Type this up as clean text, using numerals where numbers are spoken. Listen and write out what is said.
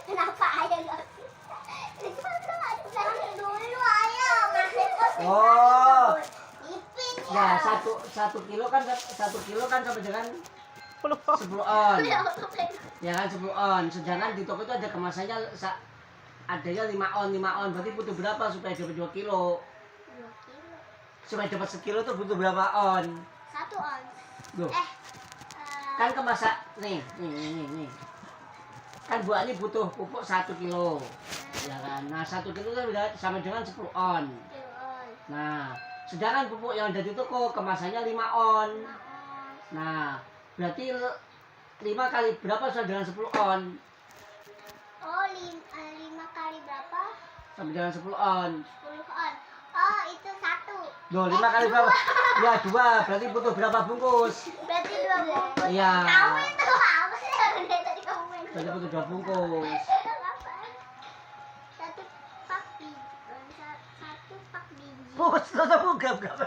Kenapa ayah nggak? Dulu ayah masih posisi. Oh. Ipin Ya, ya. satu kilo kan sama dengan 10 on. Ya kan 10 on. Sedangkan di toko itu ada kemasannya adanya 5 on. Berarti butuh berapa supaya dapat 2 kilo? 2 kilo. Supaya dapat sekilo tuh butuh berapa on? 1 on. Loh, kan kemasan nih. Kan buah ini butuh pupuk 1 kilo. Ya kan? Nah, 1 kilo kan sama dengan 10 on. 10 on. Nah, sedangkan pupuk yang ada di toko kemasannya 5 on. 5 on. Nah, berarti 5 kali berapa sama dengan 10 on? Oh, 5 kali berapa? Sama dengan 10 on. 10 on. Oh, itu 1. Loh, 5 kali berapa? Ya, 2. Berarti butuh berapa bungkus? Berarti 2 bungkus. Iya. Kamu itu apa sih yang dari tadi kamu main? Berarti butuh 2 bungkus. Satu pak biji. Satu pak biji. Bungkus, berapa?